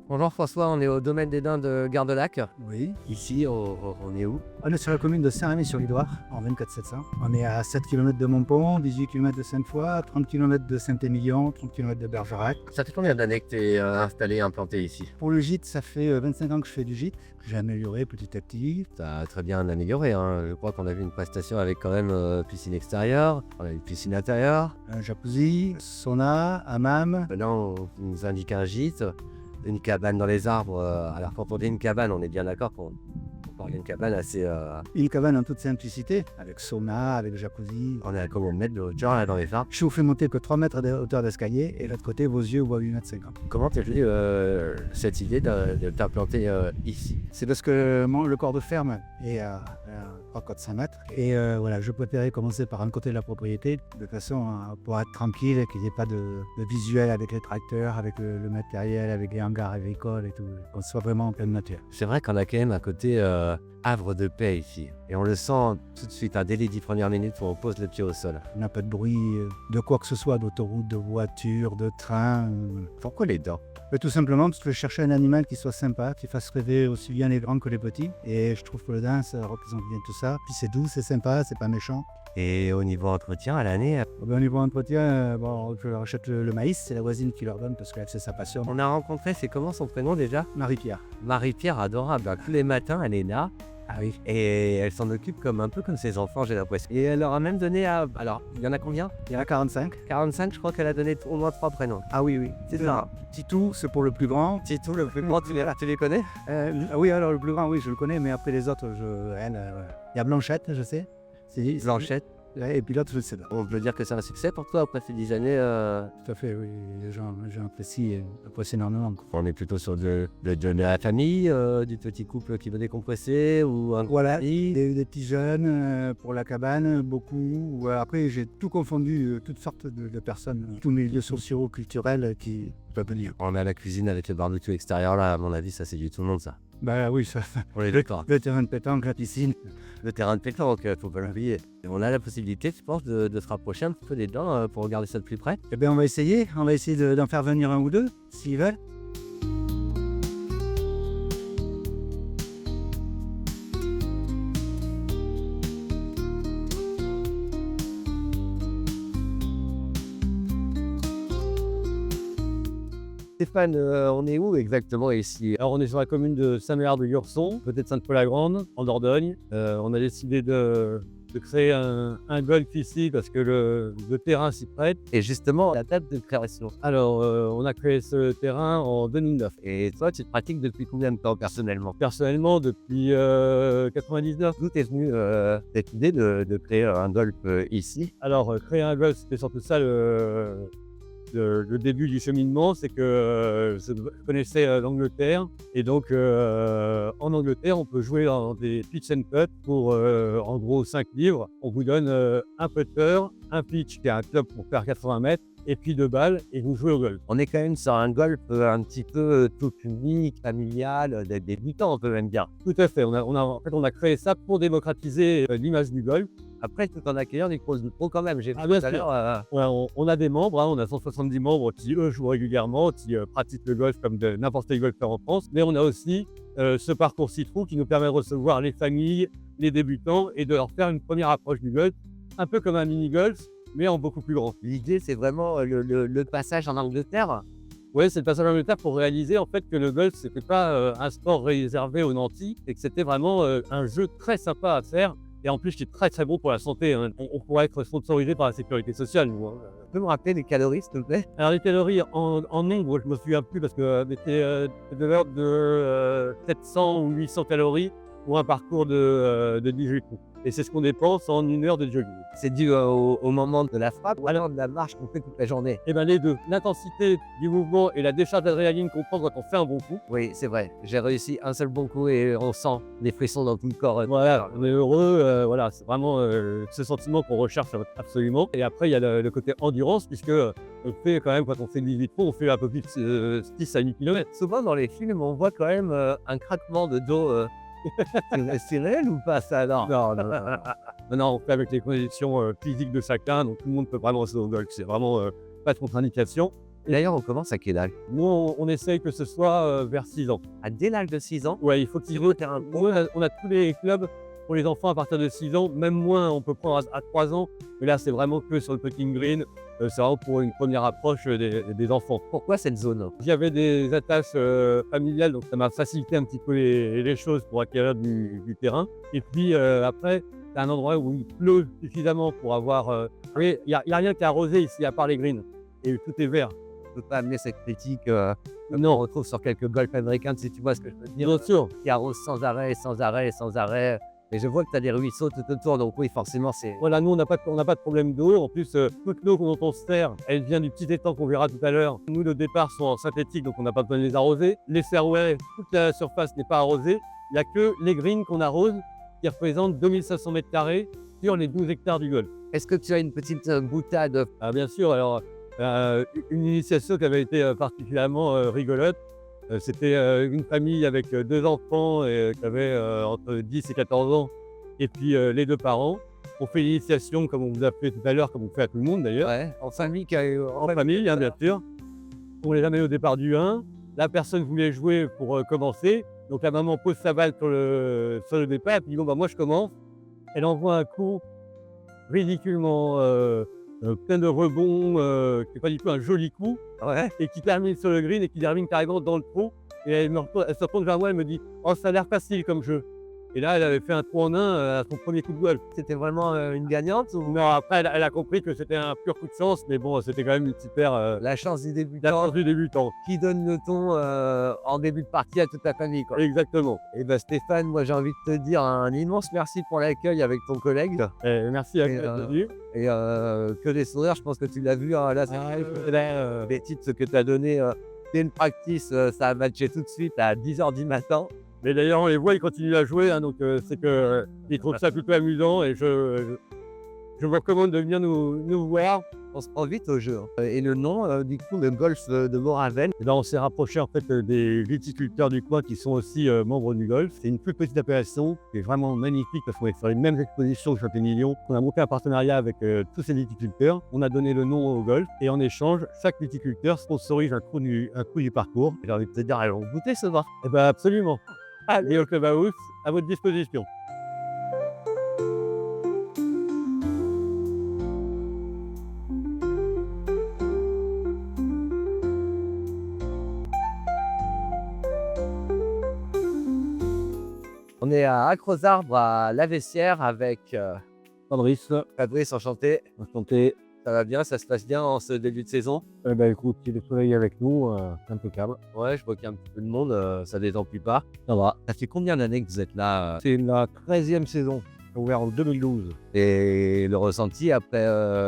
Bonjour François, on est au domaine des Daims de Gare-de-Lac. Oui. Ici, on est où? On est sur la commune de Saint-Rémy-sur-Loire, en 24 700. On est à 7 km de Montpont, 18 km de Sainte-Foy, 30 km de Saint-Émilion, 30 km de Bergerac. Ça fait combien d'années que tu es installé, implanté ici? Pour le gîte, ça fait 25 ans que je fais du gîte. J'ai amélioré petit à petit. Tu as très bien amélioré, hein. Je crois qu'on a vu une prestation avec quand même piscine extérieure, on a une piscine intérieure. Un jacuzzi, sauna, hammam. Là, on nous indique un gîte, une cabane dans les arbres. Alors quand on dit une cabane, on est bien d'accord qu'on parle d'une cabane assez... Une cabane en toute simplicité, avec sauna, avec jacuzzi. On est à combien de mètres de hauteur là dans les arbres? Je vous fais monter que 3 mètres de hauteur d'escalier et de l'autre côté, vos yeux voient 8,50 m. Comment t'es venu cette idée de t'implanter ici? C'est parce que le corps de ferme est à 3-400 mètres. Et voilà, je préférais commencer par un côté de la propriété, de façon à pouvoir être tranquille, qu'il n'y ait pas de visuel avec les tracteurs, avec le matériel, avec les hangars agricoles et tout, qu'on soit vraiment en pleine nature. C'est vrai qu'on a quand même un côté havre de paix ici. Et on le sent tout de suite, dès les 10 premières minutes où on pose le pied au sol. On n'a pas de bruit de quoi que ce soit, d'autoroute, de voiture, de train. Pourquoi les dents? Mais tout simplement parce que je cherchais un animal qui soit sympa, qui fasse rêver aussi bien les grands que les petits. Et je trouve que le daim, ça représente bien tout ça. Puis c'est doux, c'est sympa, c'est pas méchant. Et au niveau entretien, à l'année? Au niveau entretien, je leur achète le maïs, c'est la voisine qui leur donne parce qu'elle c'est sa passion. On a rencontré, c'est comment son prénom déjà? Marie-Pierre. Marie-Pierre, adorable. Tous les matins, elle est là. Ah oui. Et elle s'en occupe un peu comme ses enfants, j'ai l'impression. Et elle leur a même donné alors, il y en a combien? Il y en a 45. 45, je crois qu'elle a donné au moins 3 prénoms. Ah oui, oui. C'est ça. Titou, c'est pour le plus grand. Titou, le plus grand, tu les connais? Oui, alors le plus grand, oui, je le connais, mais après les autres, il y a Blanchette, je sais. Blanchette. Et puis l'autre, je sais pas. On peut dire que c'est un succès pour toi après ces 10 années. Tout à fait, oui. Les gens apprécient énormément. On est plutôt sur de la famille, du petit couple qui veut décompresser ou un voilà, des petits jeunes pour la cabane, beaucoup. Après, j'ai tout confondu, toutes sortes de personnes, tous milieux sociaux, culturels qui peuvent venir. On a la cuisine avec le barbecue extérieur là, à mon avis, ça c'est du tout le monde ça. Bah oui, ça. Pour les deux corps. Le terrain de pétanque, la piscine. Le terrain de pétanque, faut pas l'oublier. Et on a la possibilité, je pense, de se rapprocher un petit peu des dents pour regarder ça de plus près. Eh bien, on va essayer d'en faire venir un ou deux, s'ils veulent. Stéphane, on est où exactement ici? Alors on est sur la commune de Saint-Méard-de-Lurçon, peut-être Sainte-Foy-la-Grande, en Dordogne. On a décidé de créer un golf ici parce que le terrain s'y prête. Et justement, la date de création. Alors on a créé ce terrain en 2009. Et toi, tu te pratiques depuis combien de temps personnellement? Personnellement, depuis 99. D'où est venue cette idée de créer un golf ici? Alors créer un golf, c'était surtout ça le début du cheminement, c'est que je connaissais l'Angleterre et donc en Angleterre on peut jouer dans des pitch and putt pour en gros 5 livres. On vous donne un putter, un pitch qui est un club pour faire 80 mètres et puis 2 balles et vous jouez au golf. On est quand même sur un golf un petit peu tout unique, familial, des débutants on peut même dire. Tout à fait, en fait, on a créé ça pour démocratiser l'image du golf. Après, tout en accueillant des grosses pro quand même. J'ai vu bien tout à sûr. l'heure. Ouais, on a des membres, on a 170 membres qui, eux, jouent régulièrement, qui pratiquent le golf comme de n'importe quel golfeur en France. Mais on a aussi ce parcours Citron qui nous permet de recevoir les familles, les débutants et de leur faire une première approche du golf, un peu comme un mini-golf, mais en beaucoup plus grand. L'idée, c'est vraiment le passage en Angleterre. Oui, c'est le passage en Angleterre pour réaliser en fait que le golf, c'était pas un sport réservé aux nantis et que c'était vraiment un jeu très sympa à faire. Et en plus, qui est très très bon pour la santé. Hein. On pourrait être sponsorisé par la sécurité sociale, nous. Hein. Tu peux me rappeler les calories, s'il te plaît? Alors les calories en nombre, je me souviens plus parce que c'était de l'ordre de 700 ou 800 calories pour un parcours de 18 trous. Et c'est ce qu'on dépense en 1 heure de jogging. C'est dû au moment de la frappe ou alors de la marche qu'on fait toute la journée? Eh bien les deux, l'intensité du mouvement et la décharge d'adrénaline qu'on prend quand on fait un bon coup. Oui, c'est vrai. J'ai réussi un seul bon coup et on sent les frissons dans tout le corps. Voilà, on est heureux, voilà, c'est vraiment ce sentiment qu'on recherche absolument. Et après, il y a le côté endurance, puisque on fait quand même, quand on fait 18 trous, on fait un peu plus de 6 à 8 km. Souvent dans les films, on voit quand même un craquement de dos. C'est réel ou pas ça? Non. Non. Maintenant, on fait avec les conditions physiques de chacun, donc tout le monde peut vraiment jouer au golf. C'est vraiment pas de contre-indication. Et d'ailleurs, on commence à quel âge? Nous, on essaye que ce soit vers 6 ans. Dès l'âge de 6 ans? Ouais, il faut qu'ils votent un bon. On a tous les clubs pour les enfants à partir de 6 ans, même moins, on peut prendre à 3 ans. Mais là, c'est vraiment que sur le putting green. C'est vraiment pour une première approche des enfants. Pourquoi cette zone? Il y avait des attaches familiales, donc ça m'a facilité un petit peu les choses pour acquérir du terrain. Et puis après, c'est un endroit où il pleut suffisamment pour avoir. Il n'y a rien qui est arrosé ici, à part les greens. Et tout est vert. Je ne peux pas amener cette critique comme on retrouve sur quelques golfs américains, si tu vois ce que je veux dire. Bien sûr. Qui arrosent sans arrêt, sans arrêt, sans arrêt. Mais je vois que tu as des ruisseaux tout autour, donc oui, forcément, c'est... Voilà, nous, on n'a pas de problème d'eau. En plus, toute l'eau dont on se sert, elle vient du petit étang qu'on verra tout à l'heure. Nous, nos départs sont en synthétique, donc on n'a pas besoin de les arroser. Les fairways, toute la surface n'est pas arrosée. Il n'y a que les greens qu'on arrose, qui représentent 2500 m² sur les 12 hectares du golf. Est-ce que tu as une petite boutade? Ah, bien sûr, alors, une initiation qui avait été particulièrement rigolote. C'était une famille avec 2 enfants qui avaient entre 10 et 14 ans, et puis les 2 parents. On fait l'initiation comme on vous a fait tout à l'heure, comme on fait à tout le monde d'ailleurs. Ouais, en famille. En famille, hein, bien sûr. On les amène au départ du 1. La personne voulait jouer pour commencer. Donc la maman pose sa balle sur le départ, et puis dit bon, bah, moi je commence. Elle envoie un coup ridiculement plein de rebonds, qui n'est pas du tout un joli coup, Ouais. et qui termine sur le green et qui termine carrément dans le trou. Et elle se retourne vers moi, elle me dit « Oh, ça a l'air facile comme jeu ». Et là, elle avait fait un 3 en 1 à son premier coup de golf. C'était vraiment une gagnante ou... Non, après, elle a compris que c'était un pur coup de chance, mais bon, c'était quand même une super La chance du la débutant chance du débutant. qui donne le ton en début de partie à toute la famille, quoi. Exactement. Et ben Stéphane, moi j'ai envie de te dire un immense merci pour l'accueil avec ton collègue. Merci à Et, vous d'être venu. Et que des sourires, je pense que tu l'as vu, hein, là, les titres que tu as donnés dès une practice, ça a matché tout de suite à 10h du matin. Mais d'ailleurs, on les voit, ils continuent à jouer, hein, donc c'est qu'ils trouvent ça plutôt amusant, et je vous recommande de venir nous voir. On se prend vite au jeu. Hein. Et le nom, du coup, le golf de Moraven. Et là, on s'est rapproché en fait des viticulteurs du coin qui sont aussi membres du golf. C'est une plus petite appellation qui est vraiment magnifique parce qu'on est sur les mêmes expositions que Château-Million. On a monté un partenariat avec tous ces viticulteurs. On a donné le nom au golf et en échange, chaque viticulteur sponsorise un coup du parcours. J'ai envie de te dire, allons goûter ce soir. Et bien absolument. Allez au Clubhouse, à votre disposition. On est à Accrozarbre, à La Vessière, avec Fabrice, Fabrice, enchanté. enchanté. Ça va bien, ça se passe bien en ce début de saison? Écoute, il y a le soleil avec nous, impeccable. Ouais, je vois qu'il y a un petit peu de monde, ça détend plus pas. Ça va. Ça fait combien d'années que vous êtes là C'est la 13e saison. Ouvert en 2012. Et le ressenti après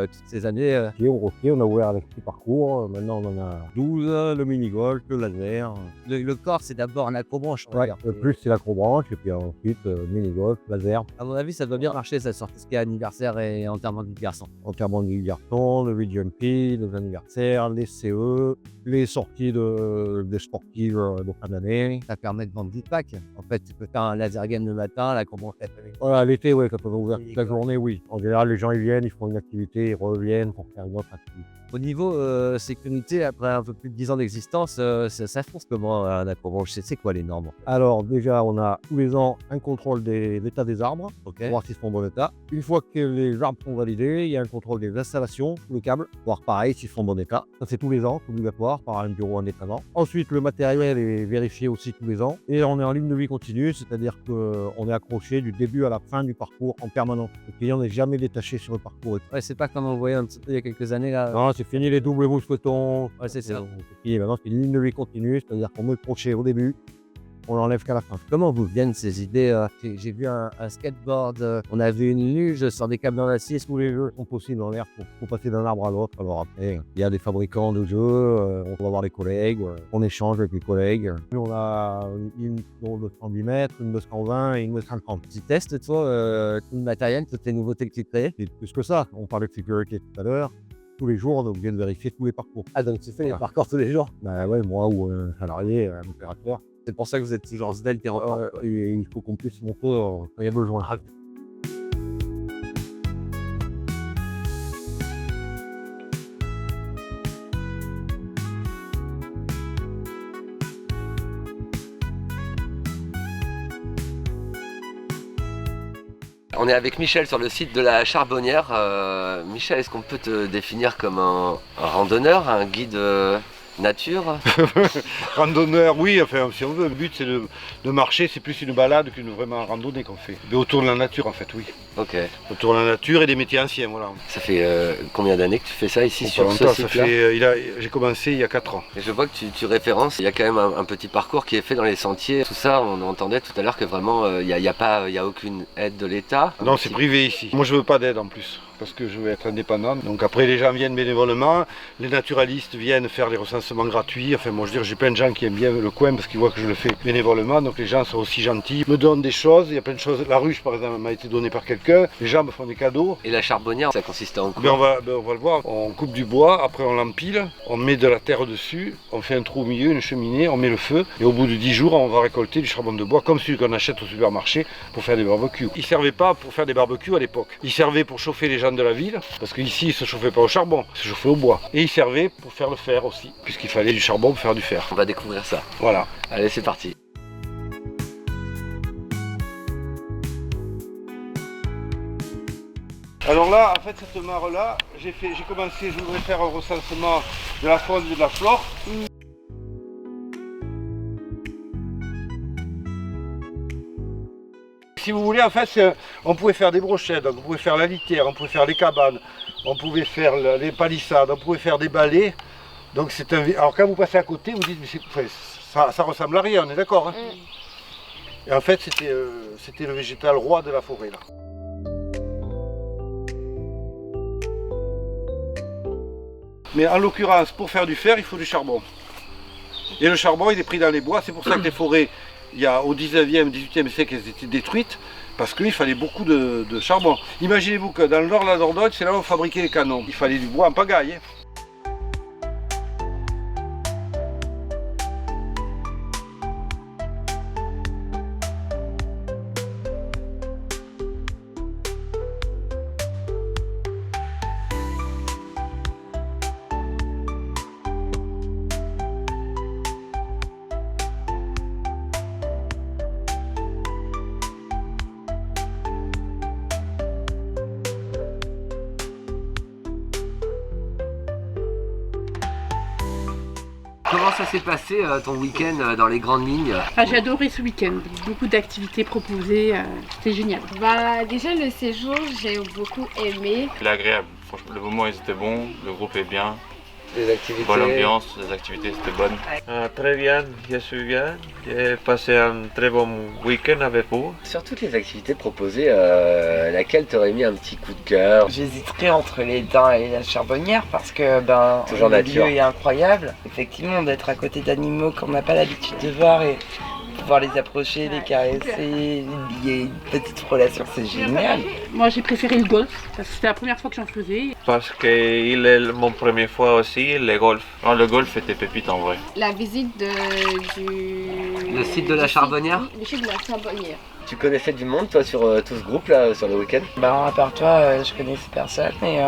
toutes ces années On a ouvert les petits parcours. Maintenant, on en a 12, le mini-golf, le laser. le corps, c'est d'abord un accrobranche. on va Ouais, dire. le plus, c'est l'acrobranche. Et puis ensuite, mini-golf, laser. À mon avis, ça doit bien marcher, ça sort tout ce qui est anniversaire et enterrement de garçon. Enterrement du garçon, le V-Jumpy, les anniversaires, les CE, les sorties des sportives de fin d'année. Ça permet de vendre des packs. En fait, tu peux faire un laser game le matin, l'accrobranche l'après-midi. Voilà, l'été, ouais, quand on a ouvert toute la journée, oui. En général, les gens, ils viennent, ils font une activité, ils reviennent pour faire une autre activité. Au niveau sécurité, après un peu plus de 10 ans d'existence, ça fonce comment un accrobranche? C'est quoi les normes? Alors déjà, on a tous les ans un contrôle de l'état des arbres, Ok. pour voir s'ils sont en bon état. Une fois que les arbres sont validés, il y a un contrôle des installations, tous les câbles, pour voir pareil s'ils sont en bon état. Ça c'est tous les ans, c'est obligatoire par un bureau indépendant. Ensuite, le matériel est vérifié aussi tous les ans. Et on est en ligne de vie continue, c'est-à-dire qu'on est accroché du début à la fin du parcours en permanence. Le client n'est jamais détaché sur le parcours. Ouais, c'est pas comme on voyait un petit peu il y a quelques années là. Non, c'est fini les doubles mousquetons. Ouais, c'est ça. C'est fini, maintenant c'est une ligne de vie continue, c'est-à-dire qu'on met le crochet au début, on l'enlève qu'à la fin. Comment vous viennent ces idées J'ai vu un skateboard, on a vu une luge sur des câbles en acier. Tous les jeux sont possibles dans l'air pour passer d'un arbre à l'autre. Alors après, il y a des fabricants de jeux, on va voir les collègues, on échange avec les collègues. Nous, on a une de 210 mètres, une de 120 et une de 130. Tu testes, toi, tout le matériel, toutes les nouveautés que tu crées? C'est plus que ça. On parlait de sécurité tout à l'heure. Tous les jours, on est obligé de vérifier tous les parcours. Ah, donc tu fais les Voilà. parcours tous les jours? Bah ouais, moi ou un salarié, un opérateur. C'est pour ça que vous êtes toujours svelte et en forme. Et il faut qu'on puisse monter quand il y a besoin. On est avec Michel sur le site de la Charbonnière. Michel, est-ce qu'on peut te définir comme un randonneur, un guide nature? Randonneur, oui, enfin si on veut. Le but c'est de marcher, c'est plus une balade qu'une vraiment randonnée qu'on fait. Mais autour de la nature en fait, oui. Ok. Autour de la nature et des métiers anciens, voilà. Ça fait combien d'années que tu fais ça ici Pas sur ce longtemps, site-là? j'ai commencé il y a 4 ans. Et je vois que tu références, il y a quand même un petit parcours qui est fait dans les sentiers. Tout ça, on entendait tout à l'heure que vraiment, il n'y a aucune aide de l'État. Non, c'est privé ici. Moi je veux pas d'aide en plus, parce que je veux être indépendant. Donc après les gens viennent bénévolement, les naturalistes viennent faire les recensements gratuits. Enfin moi je veux dire, j'ai plein de gens qui aiment bien le coin parce qu'ils voient que je le fais bénévolement. Donc les gens sont aussi gentils, me donnent des choses, il y a plein de choses. La ruche par exemple m'a été donnée par quelqu'un, les gens me font des cadeaux. Et la Charbonnière, ça consistait en quoi? On va le voir, on coupe du bois, après on l'empile, on met de la terre dessus, on fait un trou au milieu, une cheminée, on met le feu et au bout de 10 jours on va récolter du charbon de bois comme celui qu'on achète au supermarché pour faire des barbecues. Il ne servait pas pour faire des barbecues à l'époque, il servait pour chauffer les gens de la ville, parce qu'ici il ne se chauffait pas au charbon, il se chauffait au bois. Et il servait pour faire le fer aussi, puisqu'il fallait du charbon pour faire du fer. On va découvrir ça. Voilà. Allez, c'est parti. Alors là, en fait, cette mare-là, j'ai commencé, je voudrais faire un recensement de la faune et de la flore. Si vous voulez, en fait, on pouvait faire des brochettes, on pouvait faire la litière, on pouvait faire les cabanes, on pouvait faire les palissades, on pouvait faire des balais. Donc c'est un... Alors quand vous passez à côté, vous dites, mais ça ressemble à rien, on est d'accord, hein. Et en fait, c'était le végétal roi de la forêt, là. Mais en l'occurrence, pour faire du fer, il faut du charbon. Et le charbon, il est pris dans les bois. C'est pour ça que les forêts, au 19e, 18e siècle, elles étaient détruites, parce qu'il fallait beaucoup de charbon. Imaginez-vous que dans le nord de la Dordogne, c'est là où on fabriquait les canons. Il fallait du bois en pagaille, hein. Comment ça s'est passé ton week-end dans les grandes lignes? Ah, j'ai adoré ce week-end, beaucoup d'activités proposées, c'était génial. Bah déjà le séjour j'ai beaucoup aimé. Il est agréable, franchement le moment ils étaient bons, le groupe est bien, Les activités? bonne ambiance, les activités c'était bonne. Très bien, je suis bien. J'ai passé un très bon week-end avec vous. Sur toutes les activités proposées, laquelle t'aurais mis un petit coup de cœur? J'hésiterais entre les daims et la charbonnière parce que Toujours le nature. lieu est incroyable. Effectivement, d'être à côté d'animaux qu'on n'a pas l'habitude de voir et pouvoir les approcher, les caresser, il y a une petite relation, c'est génial. Moi j'ai préféré le golf, parce que c'était la première fois que j'en faisais. Parce qu'il est mon première fois aussi, le golf. Ah, le golf était pépite en vrai. La visite Le site de la Charbonnière? Oui, le site de la Charbonnière. Tu connaissais du monde toi sur tout ce groupe là, sur le week-end? À part toi, je connaissais personne, mais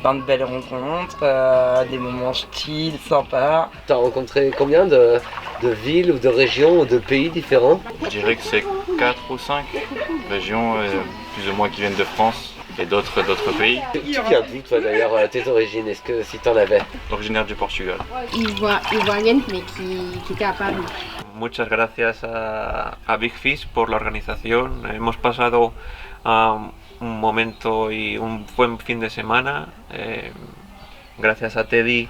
plein de belles rencontres, des moments styles, sympas. T'as rencontré combien de villes ou de régions ou de pays différents? Je dirais que c'est 4 ou 5 régions, plus ou moins qui viennent de France et d'autres pays. Tu viens d'où toi d'ailleurs, tes origines, est-ce que si t'en avais? Originaire du Portugal. Ivoirienne mais qui était à Paris. Muchas gracias a Big Fish por la organización. Hemos pasado un momento y un buen fin de semana. Gracias a Teddy.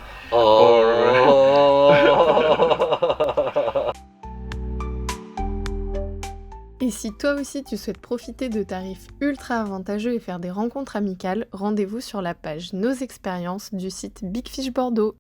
Et si toi aussi tu souhaites profiter de tarifs ultra avantageux et faire des rencontres amicales, rendez-vous sur la page Nos Expériences du site Big Fish Bordeaux.